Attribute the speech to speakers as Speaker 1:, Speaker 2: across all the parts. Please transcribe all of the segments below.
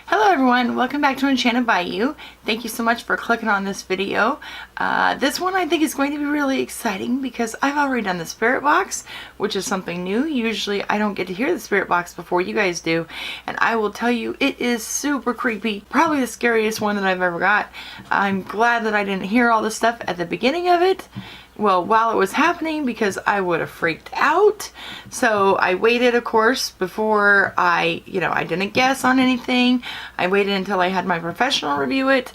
Speaker 1: Hello everyone, welcome back to Enchanted by You. Thank you so much for clicking on this video. This one I think is going to be really exciting because I've already done the spirit box, which is something new. Usually I don't get to hear the spirit box before you guys do, and I will tell you it is super creepy. Probably the scariest one that I've ever got. I'm glad that I didn't hear all the stuff at the beginning of it. Well, while it was happening, because I would have freaked out. So I waited, of course, before I didn't guess on anything. I waited until I had my professional review it.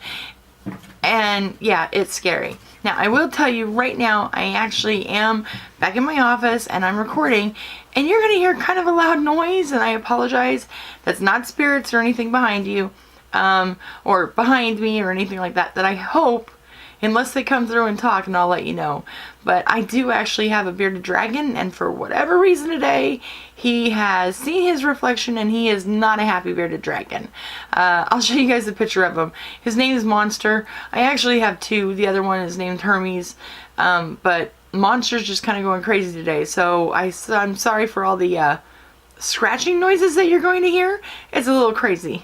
Speaker 1: And yeah, it's scary. Now, I will tell you right now, I actually am back in my office and I'm recording, and you're going to hear kind of a loud noise, and I apologize. That's not spirits or anything behind you, or behind me or anything like that, that I hope, unless they come through and talk, and I'll let you know. But I do actually have a bearded dragon, and for whatever reason today, he has seen his reflection and he is not a happy bearded dragon. I'll show you guys a picture of him. His name is Monster. I actually have two. The other one is named Hermes. But Monster's just kind of going crazy today. So I'm sorry for all the scratching noises that you're going to hear. It's a little crazy.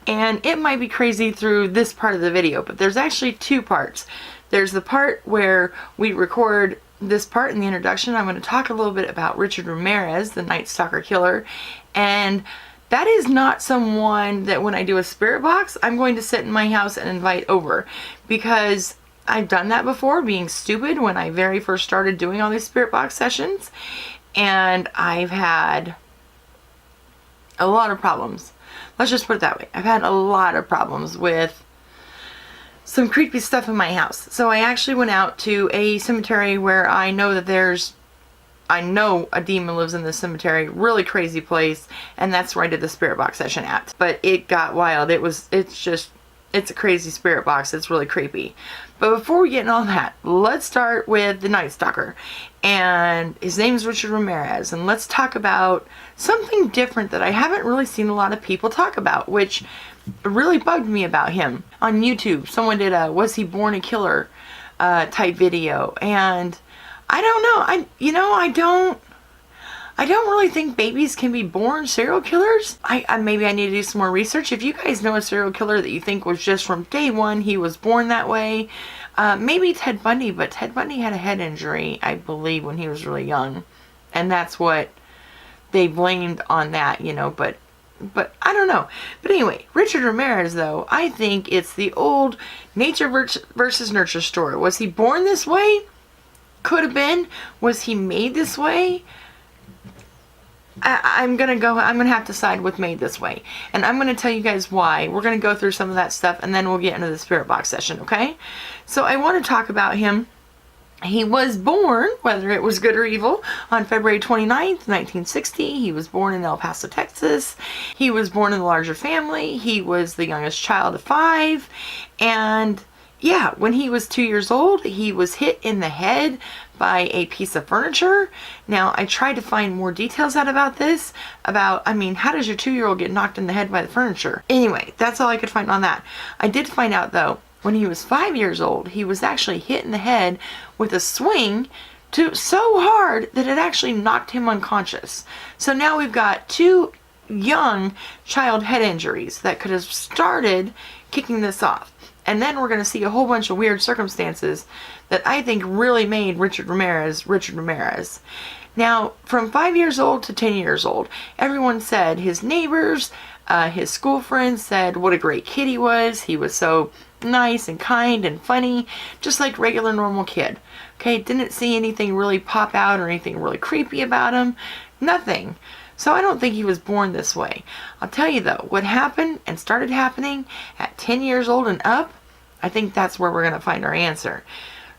Speaker 1: And it might be crazy through this part of the video, but there's actually two parts. There's the part where we record this part in the introduction. I'm going to talk a little bit about Richard Ramirez, the Night Stalker killer, and that is not someone that when I do a spirit box, I'm going to sit in my house and invite over, because I've done that before, being stupid when I very first started doing all these spirit box sessions, and I've had a lot of problems. Let's just put it that way. I've had a lot of problems with some creepy stuff in my house. So I actually went out to a cemetery where I know that I know a demon lives in this cemetery. Really crazy place. And that's where I did the spirit box session at. But it got wild. It's a crazy spirit box. It's really creepy. But before we get into all that, let's start with the Night Stalker. And his name is Richard Ramirez. And let's talk about something different that I haven't really seen a lot of people talk about, which really bugged me about him. On YouTube, someone did a "Was he born a killer?" type video. And I don't know. I don't really think babies can be born serial killers. Maybe I need to do some more research. If you guys know a serial killer that you think was just from day one, he was born that way, maybe Ted Bundy, but Ted Bundy had a head injury, I believe, when he was really young. And that's what they blamed on that, but I don't know. But anyway, Richard Ramirez, though, I think it's the old nature versus nurture story. Was he born this way? Could have been. Was he made this way? I'm gonna have to side with made this way, and I'm gonna tell you guys why. We're gonna go through some of that stuff, and then we'll get into the spirit box session, okay? So I want to talk about him. He was born, whether it was good or evil, on February 29th, 1960. He was born in El Paso, Texas. He was born in a larger family. He was the youngest child of 5, and yeah, when he was 2 years old, he was hit in the head by a piece of furniture. Now, I tried to find more details out about this, how does your 2-year-old get knocked in the head by the furniture? Anyway, that's all I could find on that. I did find out, though, when he was 5 years old, he was actually hit in the head with a swing so hard that it actually knocked him unconscious. So now we've got 2 young child head injuries that could have started kicking this off. And then we're going to see a whole bunch of weird circumstances that I think really made Richard Ramirez, Richard Ramirez. Now, from 5 years old to 10 years old, everyone said, his neighbors, his school friends said what a great kid he was. He was so nice and kind and funny, just like regular normal kid. Okay, didn't see anything really pop out or anything really creepy about him. Nothing. So I don't think he was born this way. I'll tell you though, what happened and started happening at 10 years old and up, I think that's where we're going to find our answer.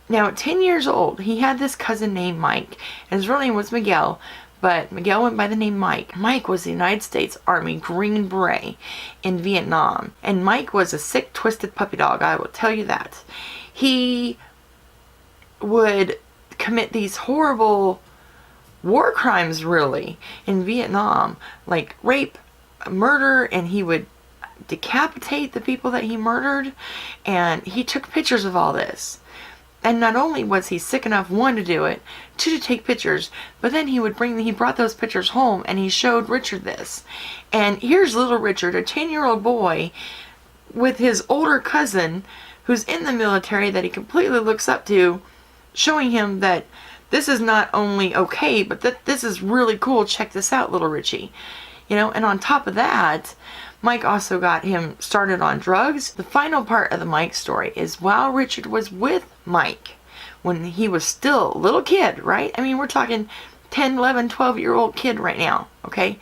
Speaker 1: Now at 10 years old, he had this cousin named Mike, and his real name was Miguel, but Miguel went by the name Mike. Mike was the United States Army Green Beret in Vietnam, and Mike was a sick, twisted puppy dog, I will tell you that. He would commit these horrible war crimes, really, in Vietnam, like rape, murder, and he would decapitate the people that he murdered, and he took pictures of all this. And not only was he sick enough, one, to do it, two, to take pictures, but then he brought those pictures home and he showed Richard this. And here's little Richard, a 10-year-old boy, with his older cousin who's in the military that he completely looks up to, showing him that this is not only okay, but that this is really cool. Check this out, little Richie. And on top of that, Mike also got him started on drugs. The final part of the Mike story is while Richard was with Mike, when he was still a little kid, right? I mean, we're talking 10, 11, 12-year-old kid right now, okay?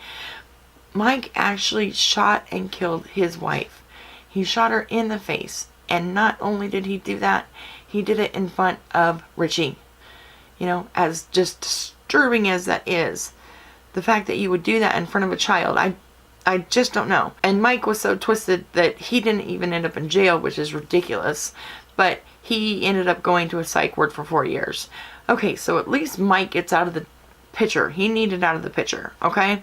Speaker 1: Mike actually shot and killed his wife. He shot her in the face. And not only did he do that, he did it in front of Richie. As just disturbing as that is, the fact that you would do that in front of a child, I just don't know. And Mike was so twisted that he didn't even end up in jail, which is ridiculous. But he ended up going to a psych ward for 4 years. Okay, so at least Mike gets out of the picture. He needed out of the picture, okay?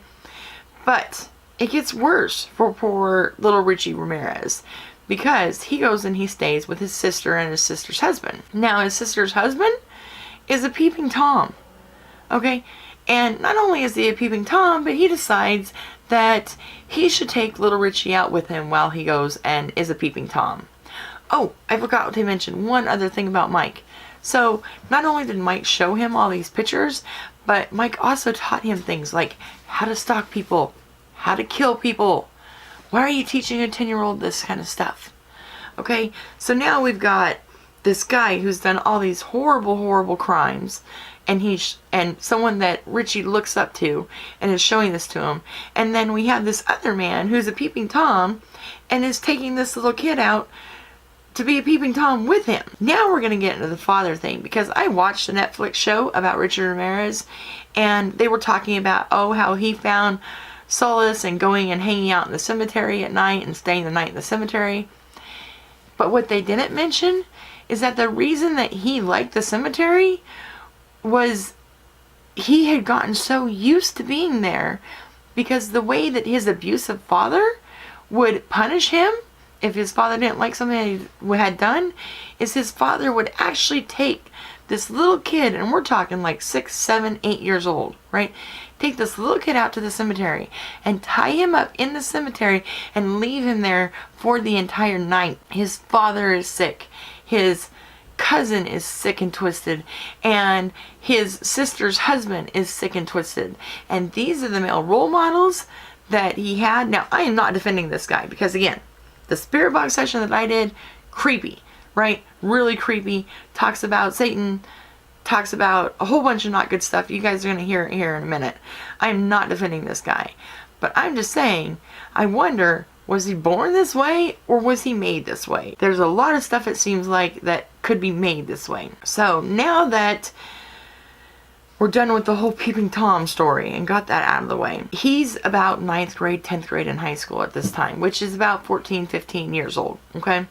Speaker 1: But it gets worse for poor little Richie Ramirez, because he goes and he stays with his sister and his sister's husband. Now, his sister's husband is a peeping Tom, okay? And not only is he a peeping Tom, but he decides that he should take little Richie out with him while he goes and is a peeping Tom. Oh, I forgot to mention one other thing about Mike. So, not only did Mike show him all these pictures, but Mike also taught him things like how to stalk people, how to kill people. Why are you teaching a 10-year-old this kind of stuff? Okay, so now we've got this guy who's done all these horrible, horrible crimes, and someone that Richie looks up to and is showing this to him. And then we have this other man who's a peeping Tom and is taking this little kid out to be a peeping Tom with him. Now we're going to get into the father thing, because I watched a Netflix show about Richard Ramirez, and they were talking about, how he found solace in going and hanging out in the cemetery at night and staying the night in the cemetery. But what they didn't mention is that the reason that he liked the cemetery was he had gotten so used to being there, because the way that his abusive father would punish him if his father didn't like something he had done, is his father would actually take this little kid, and we're talking like 6, 7, 8 years old, right? Take this little kid out to the cemetery and tie him up in the cemetery and leave him there for the entire night. His father is sick. His cousin is sick and twisted. And his sister's husband is sick and twisted. And these are the male role models that he had. Now, I am not defending this guy, because again, the spirit box session that I did, creepy, right? Really creepy. Talks about Satan. Talks about a whole bunch of not good stuff. You guys are going to hear it here in a minute. I'm not defending this guy. But I'm just saying, I wonder, was he born this way or was he made this way? There's a lot of stuff, it seems like, that could be made this way. So now that we're done with the whole peeping Tom story and got that out of the way, he's about 9th grade, 10th grade in high school at this time, which is about 14, 15 years old, okay?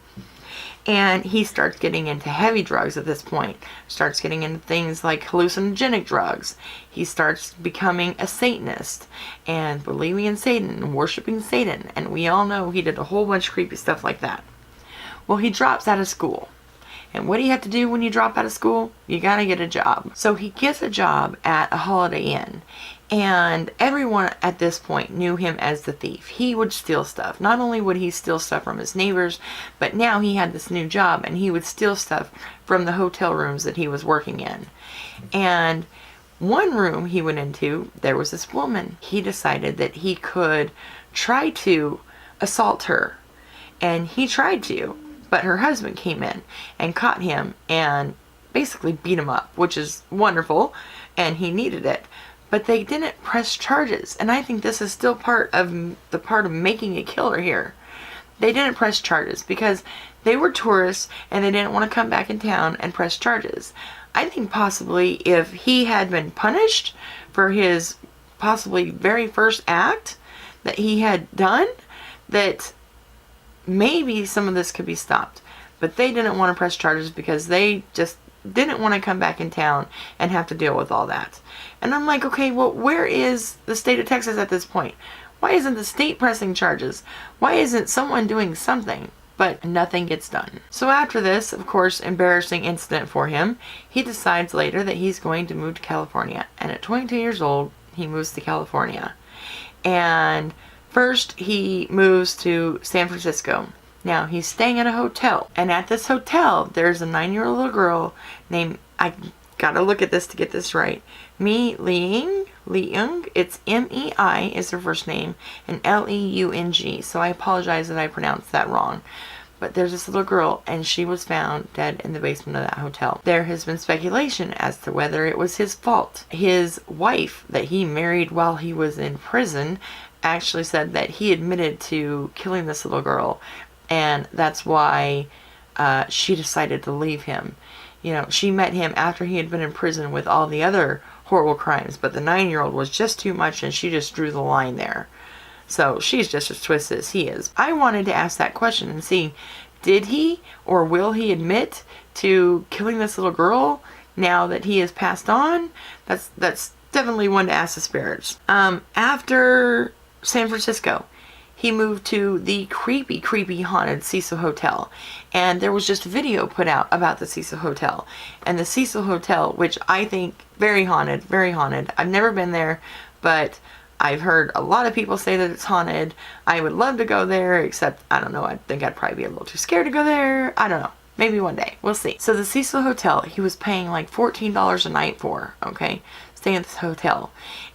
Speaker 1: And he starts getting into heavy drugs at this point. Starts getting into things like hallucinogenic drugs. He starts becoming a Satanist and believing in Satan and worshiping Satan. And we all know he did a whole bunch of creepy stuff like that. Well, he drops out of school. And what do you have to do when you drop out of school? You gotta get a job. So he gets a job at a Holiday Inn. And everyone at this point knew him as the thief. He would steal stuff. Not only would he steal stuff from his neighbors, but now he had this new job and he would steal stuff from the hotel rooms that he was working in. And one room he went into, there was this woman. He decided that he could try to assault her. And he tried to, but her husband came in and caught him and basically beat him up, which is wonderful, and he needed it. But they didn't press charges, and I think this is still part of making a killer here. They didn't press charges because they were tourists and they didn't want to come back in town and press charges. I think possibly if he had been punished for his possibly very first act that he had done, that maybe some of this could be stopped. But they didn't want to press charges because they just didn't want to come back in town and have to deal with all that. And I'm like, okay, well, where is the state of Texas at this point? Why isn't the state pressing charges? Why isn't someone doing something? but nothing gets done. So after this, of course, embarrassing incident for him, he decides later that he's going to move to California. And at 22 years old, he moves to California. And first he moves to San Francisco. Now he's staying at a hotel. And at this hotel, there's a 9-year-old little girl named, I gotta look at this to get this right, Leung. It's M-E-I is her first name, and L-E-U-N-G. So I apologize that I pronounced that wrong. But there's this little girl, and she was found dead in the basement of that hotel. There has been speculation as to whether it was his fault. His wife that he married while he was in prison actually said that he admitted to killing this little girl, and that's why she decided to leave him. You know, she met him after he had been in prison with all the other horrible crimes, but the 9-year-old was just too much, and she just drew the line there. So she's just as twisted as he is. I wanted to ask that question and see, did he or will he admit to killing this little girl now that he has passed on? That's definitely one to ask the spirits. After San Francisco, he moved to the creepy haunted Cecil Hotel. And there was just a video put out about the Cecil Hotel. And the Cecil Hotel, which I think very haunted, very haunted. I've never been there, but I've heard a lot of people say that it's haunted. I would love to go there, except, I don't know, I think I'd probably be a little too scared to go there. I don't know. Maybe one day. We'll see. So the Cecil Hotel, he was paying like $14 a night for, okay? Staying at this hotel.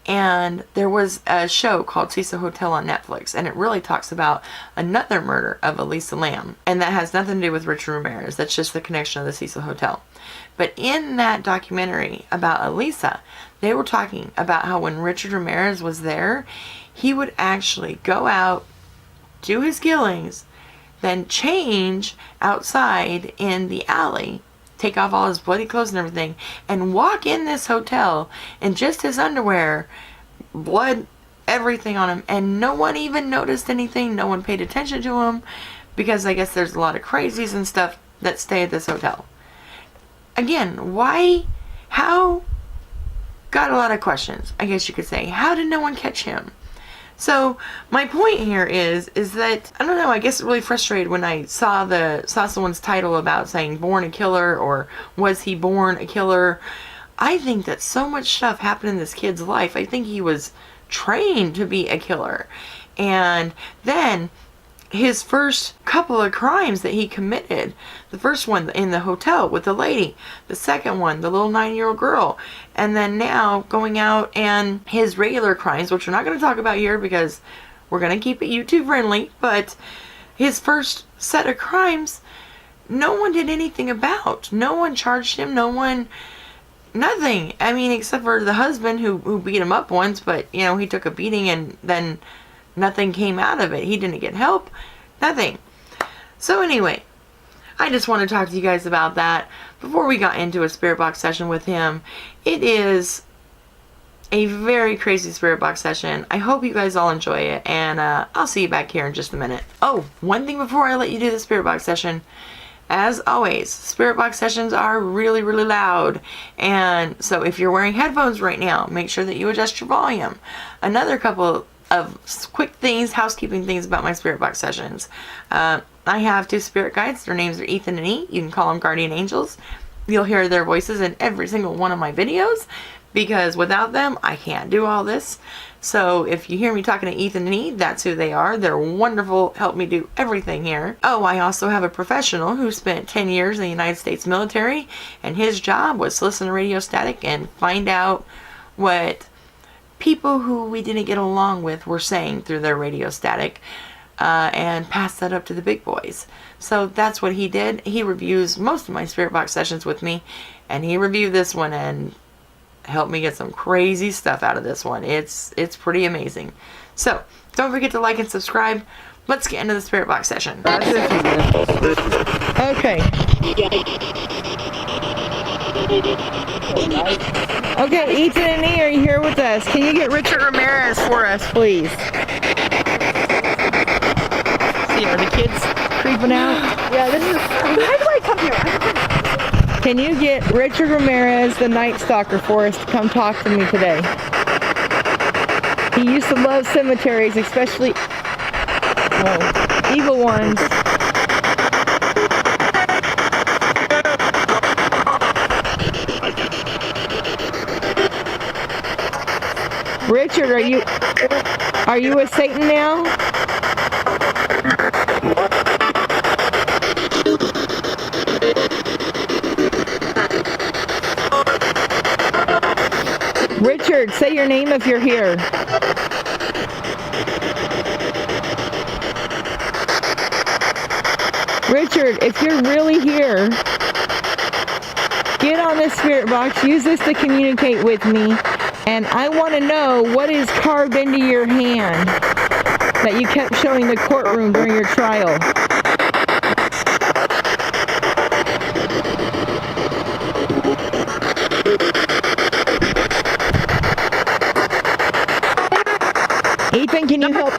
Speaker 1: And there was a show called Cecil Hotel on Netflix, and it really talks about another murder of Elisa Lam. And that has nothing to do with Richard Ramirez. That's just the connection of the Cecil Hotel. But in that documentary about Elisa, they were talking about how when Richard Ramirez was there, he would actually go out, do his killings, then change outside in the alley, take off all his bloody clothes and everything, and walk in this hotel in just his underwear, blood, everything on him, and no one even noticed anything. No one paid attention to him, because I guess there's a lot of crazies and stuff that stay at this hotel. Again, why? How? Got a lot of questions, I guess you could say. How did no one catch him? So my point here is that, I don't know, I guess it really frustrated when I saw someone's title about saying born a killer, or was he born a killer. I think that so much stuff happened in this kid's life. I think he was trained to be a killer. And then his first couple of crimes that he committed, the first one in the hotel with the lady, the second one, the little 9-year-old girl, and then now going out and his regular crimes, which we're not going to talk about here because we're going to keep it YouTube friendly, but his first set of crimes, no one did anything about. No one charged him, no one, nothing. I mean, except for the husband who beat him up once, but, you know, he took a beating and then nothing came out of it. He didn't get help. Nothing. So anyway, I just want to talk to you guys about that before we got into a spirit box session with him. It is a very crazy spirit box session. I hope you guys all enjoy it, and I'll see you back here in just a minute. Oh, one thing before I let you do the spirit box session. As always, spirit box sessions are really, really loud. And so if you're wearing headphones right now, make sure that you adjust your volume. Another couple of quick things, housekeeping things about my spirit box sessions. I have 2 spirit guides. Their names are Ethan and E. You can call them guardian angels. You'll hear their voices in every single one of my videos, because without them, I can't do all this. So if you hear me talking to Ethan and E, that's who they are. They're wonderful, help me do everything here. Oh, I also have a professional who spent 10 years in the United States military, and his job was to listen to radio static and find out what people who we didn't get along with were saying through their radio static, and pass that up to the big boys. So that's what he did. He reviews most of my spirit box sessions with me, and he reviewed this one and helped me get some crazy stuff out of this one. It's pretty amazing. So don't forget to like and subscribe. Let's get into the spirit box session. Okay. Okay, Ethan and E, are you here with us? Can you get Richard Ramirez for us, please? See, are the kids creeping out?
Speaker 2: Yeah, this is... How do I come here?
Speaker 1: Can you get Richard Ramirez, the Night Stalker, for us to come talk to me today? He used to love cemeteries, especially evil ones. Richard, are you with Satan now? Richard, say your name if you're here. Richard, if you're really here, get on this spirit box, use this to communicate with me, and I want to know what is carved into your hand that you kept showing the courtroom during your trial. Ethan, can you help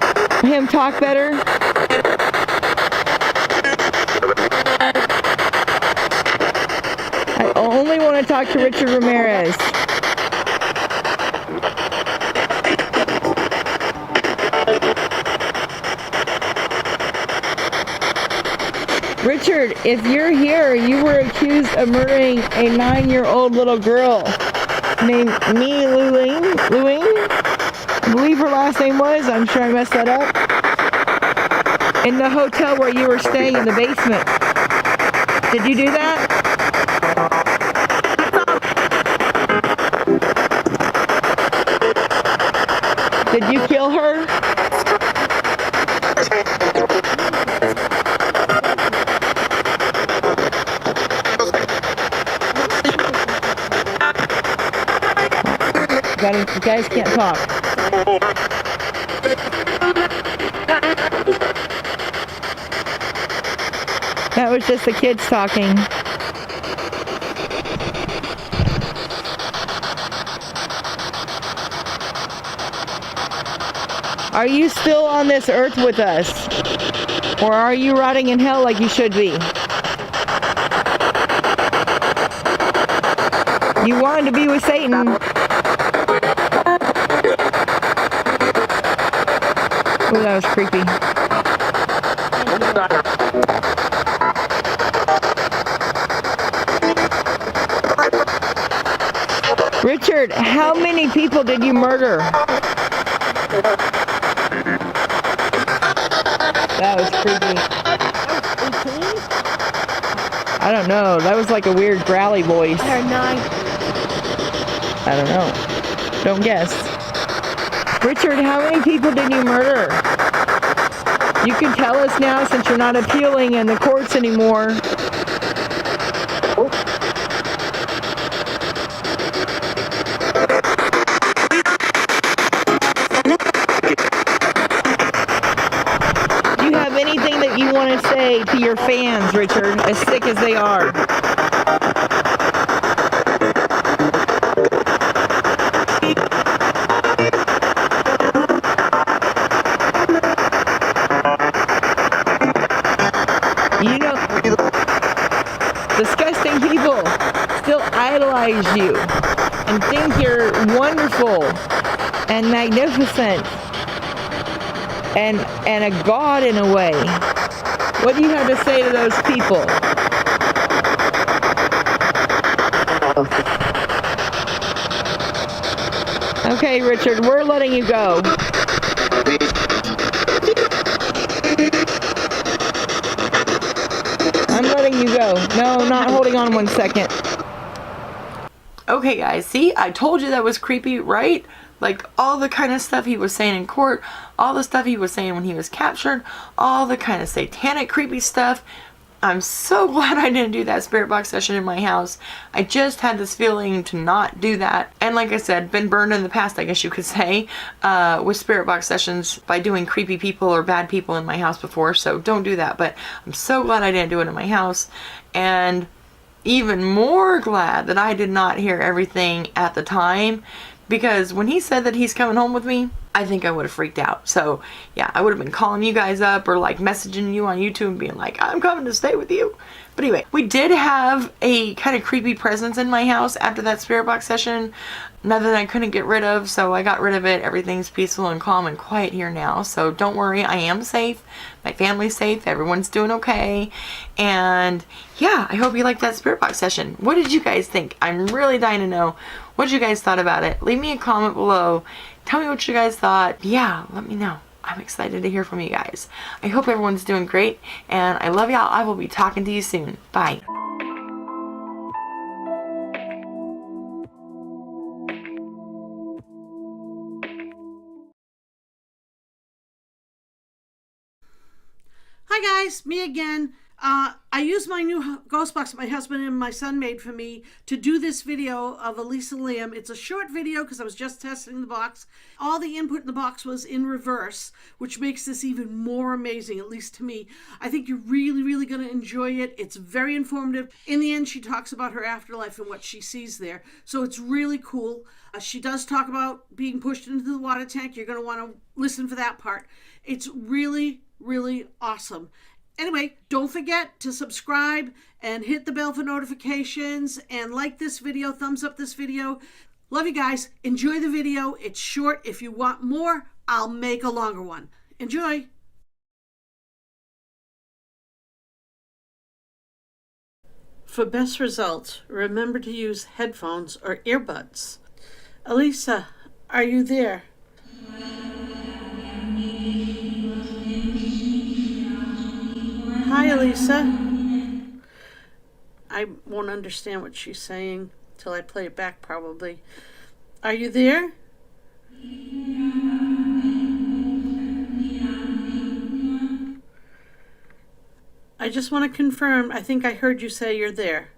Speaker 1: him talk better? I only want to talk to Richard Ramirez. Richard, if you're here, you were accused of murdering a 9-year-old little girl named Mi Luing. I believe her last name was, I'm sure I messed that up, in the hotel where you were staying in the basement. Did you do that? Did you kill her? You guys can't talk. That was just the kids talking. Are you still on this earth with us? Or are you rotting in hell like you should be? You wanted to be with Satan. Oh, that was creepy. Richard, how many people did you murder? That was creepy. I don't know. That was like a weird growly voice.
Speaker 2: There are 9.
Speaker 1: I don't know. Don't guess. Richard, how many people did you murder? You can tell us now since you're not appealing in the courts anymore. Do you have anything that you want to say to your fans, Richard, as sick as they are? You know, disgusting people still idolize you and think you're wonderful and magnificent and a god in a way. What do you have to say to those people? Okay, Richard, we're letting you go. I'm letting you go. No, not holding on 1 second. Okay, guys, see? I told you that was creepy, right? Like, all the kind of stuff he was saying in court, all the stuff he was saying when he was captured, all the kind of satanic, creepy stuff. I'm so glad I didn't do that spirit box session in my house. I just had this feeling to not do that. And like I said, been burned in the past, I guess you could say, with spirit box sessions by doing creepy people or bad people in my house before. So don't do that. But I'm so glad I didn't do it in my house. And even more glad that I did not hear everything at the time. Because when he said that he's coming home with me, I think I would have freaked out. So yeah, I would have been calling you guys up or like messaging you on YouTube and being like, I'm coming to stay with you. But anyway, we did have a kind of creepy presence in my house after that spirit box session. Nothing I couldn't get rid of, so I got rid of it. Everything's peaceful and calm and quiet here now. So don't worry, I am safe. My family's safe. Everyone's doing okay. And yeah, I hope you liked that spirit box session. What did you guys think? I'm really dying to know what you guys thought about it. Leave me a comment below. Tell me what you guys thought. Yeah, let me know. I'm excited to hear from you guys. I hope everyone's doing great, and I love y'all. I will be talking to you soon. Bye.
Speaker 3: Hi guys, me again. I used my new ghost box that my husband and my son made for me to do this video of Elisa Lam. It's a short video because I was just testing the box. All the input in the box was in reverse, which makes this even more amazing, at least to me. I think you're really going to enjoy it. It's very informative. In the end, she talks about her afterlife and what she sees there. So it's really cool. She does talk about being pushed into the water tank. You're going to want to listen for that part. It's really awesome. Anyway, don't forget to subscribe and hit the bell for notifications and like this video, thumbs up this video. Love you guys. Enjoy the video. It's short. If you want more, I'll make a longer one. Enjoy. For best results, remember to use headphones or earbuds. Elisa, are you there? Hi, Elisa. I won't understand what she's saying till I play it back, probably. Are you there? I just want to confirm. I think I heard you say you're there.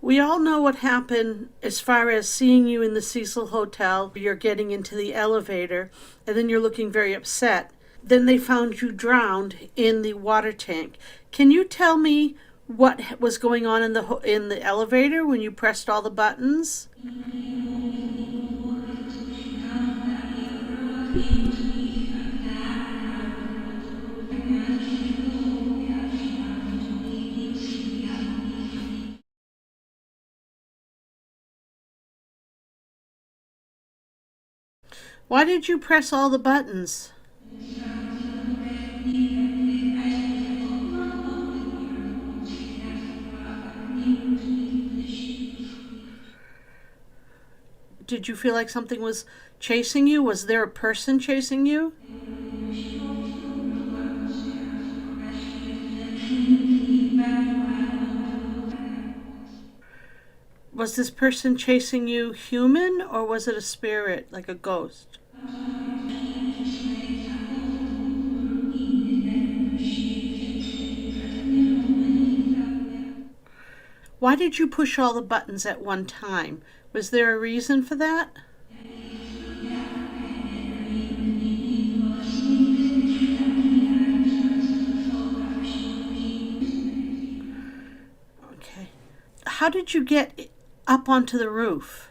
Speaker 3: We all know what happened as far as seeing you in the Cecil Hotel. You're getting into the elevator, and then you're looking very upset. Then they found you drowned in the water tank. Can you tell me what was going on in the elevator when you pressed all the buttons? Why did you press all the buttons? Did you feel like something was chasing you? Was there a person chasing you? Was this person chasing you human, or was it a spirit, like a ghost? Why did you push all the buttons at one time? Was there a reason for that? Okay. How did you get up onto the roof?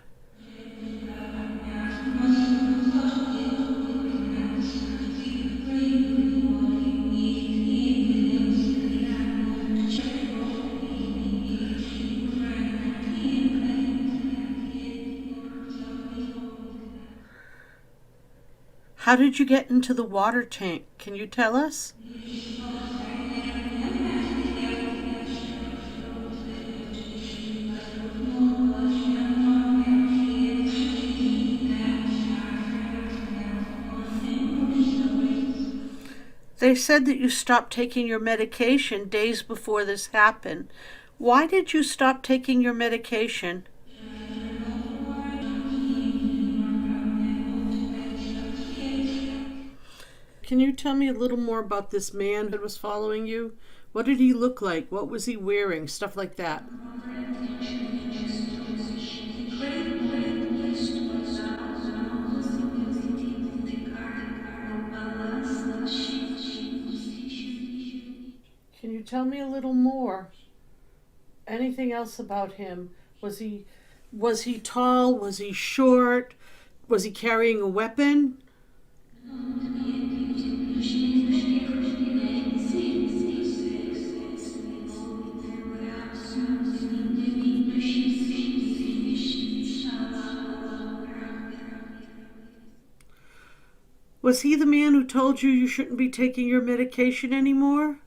Speaker 3: How did you get into the water tank? Can you tell us? They said that you stopped taking your medication days before this happened. Why did you stop taking your medication? Can you tell me a little more about this man that was following you? What did he look like? What was he wearing? Stuff like that. Can you tell me a little more? Anything else about him? Was he tall? Was he short? Was he carrying a weapon? Was he the man who told you you shouldn't be taking your medication anymore?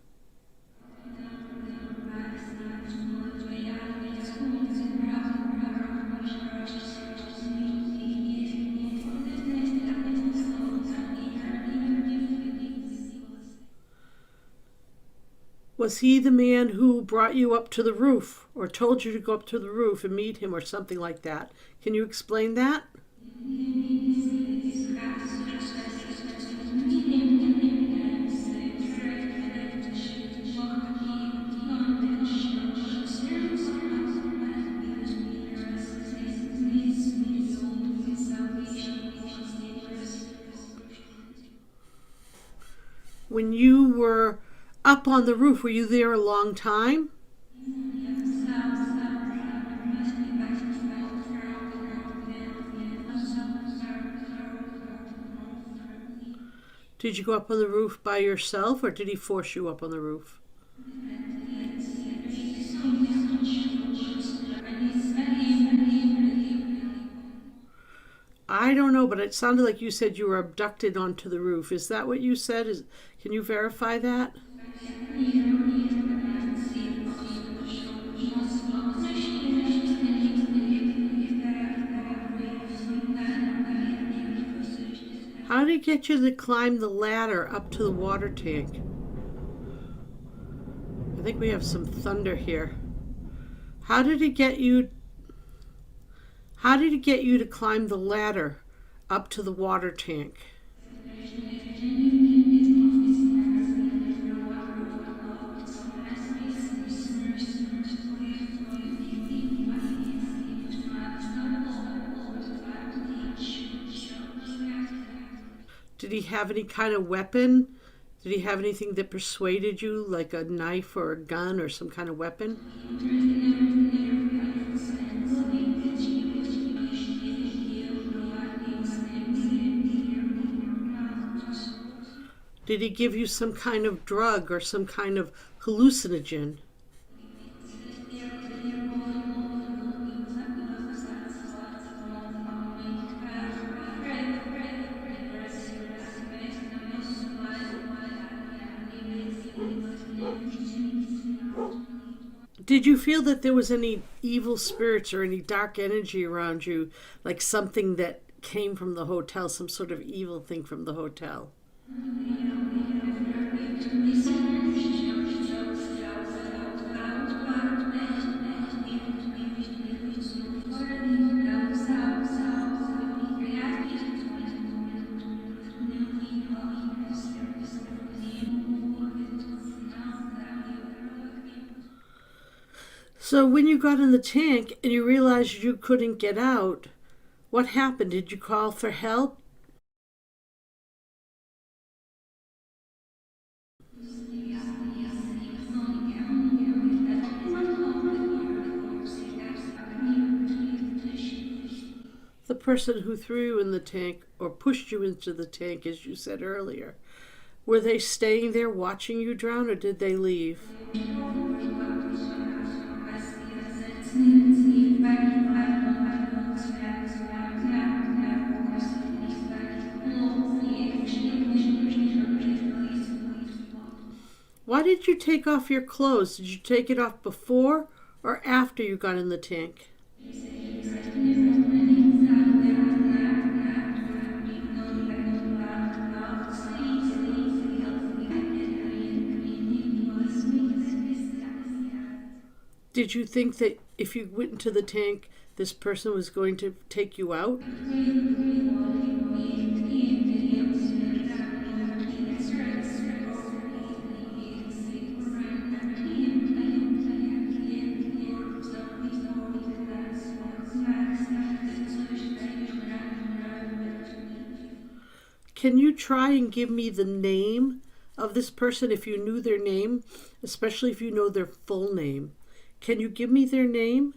Speaker 3: Was he the man who brought you up to the roof or told you to go up to the roof and meet him or something like that? Can you explain that? When you were up on the roof, were you there a long time? Did you go up on the roof by yourself or did he force you up on the roof? I don't know, but it sounded like you said you were abducted onto the roof. Is that what you said? Can you verify that? How did he get you to climb the ladder up to the water tank? I think we have some thunder here. How did he get you to climb the ladder up to the water tank? Did he have any kind of weapon? Did he have anything that persuaded you, like a knife or a gun or some kind of weapon? Did he give you some kind of drug or some kind of hallucinogen? Did you feel that there was any evil spirits or any dark energy around you, like something that came from the hotel, some sort of evil thing from the hotel? So when you got in the tank and you realized you couldn't get out, what happened? Did you call for help? The person who threw you in the tank or pushed you into the tank, as you said earlier, were they staying there watching you drown or did they leave? Why did you take off your clothes? Did you take it off before or after you got in the tank? Did you think that if you went into the tank, this person was going to take you out? Can you try and give me the name of this person if you knew their name, especially if you know their full name? Can you give me their name?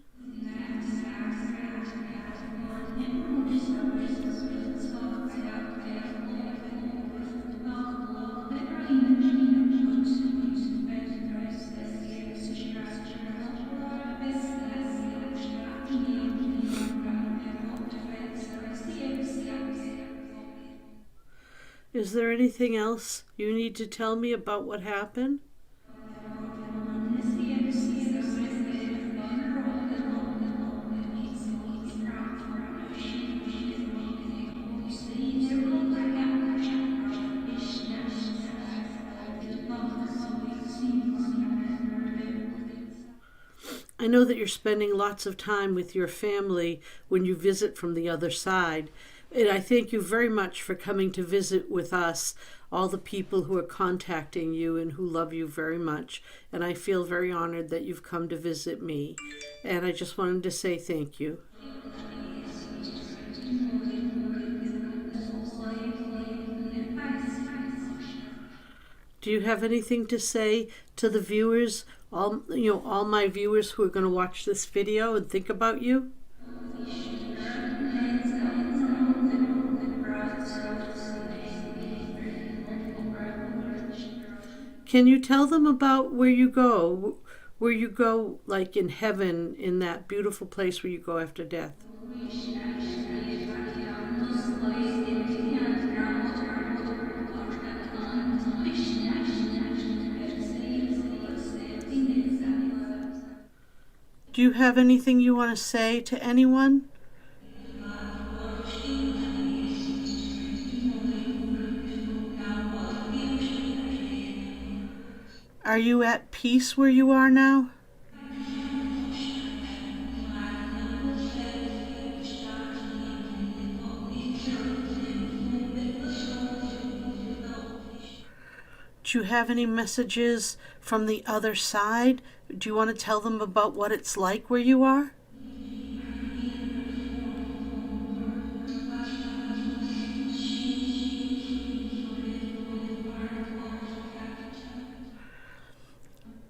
Speaker 3: Is there anything else you need to tell me about what happened? know that you're spending lots of time with your family when you visit from the other side. And I thank you very much for coming to visit with us, all the people who are contacting you and who love you very much. And I feel very honored that you've come to visit me. And I just wanted to say thank you. Do you have anything to say to the viewers, all my viewers who are going to watch this video and think about you? Can you tell them about where you go? Where you go, like in heaven, in that beautiful place where you go after death? Do you have anything you want to say to anyone? Are you at peace where you are now? Do you have any messages from the other side? Do you want to tell them about what it's like where you are?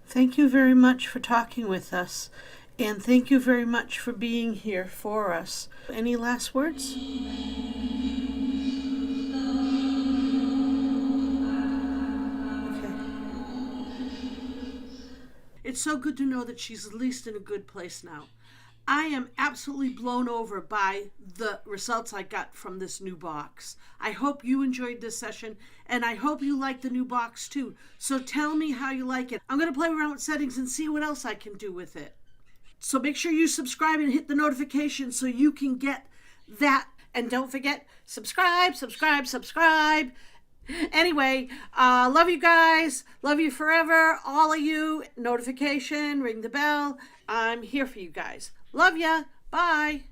Speaker 3: Thank you very much for talking with us, and thank you very much for being here for us. Any last words? It's so good to know that she's at least in a good place now. I am absolutely blown over by the results I got from this new box. I hope you enjoyed this session, and I hope you like the new box too. So tell me how you like it. I'm going to play around with settings and see what else I can do with it. So make sure you subscribe and hit the notification so you can get that. And don't forget, subscribe. Anyway, love you guys. Love you forever. All of you. Notification, ring the bell. I'm here for you guys. Love ya. Bye.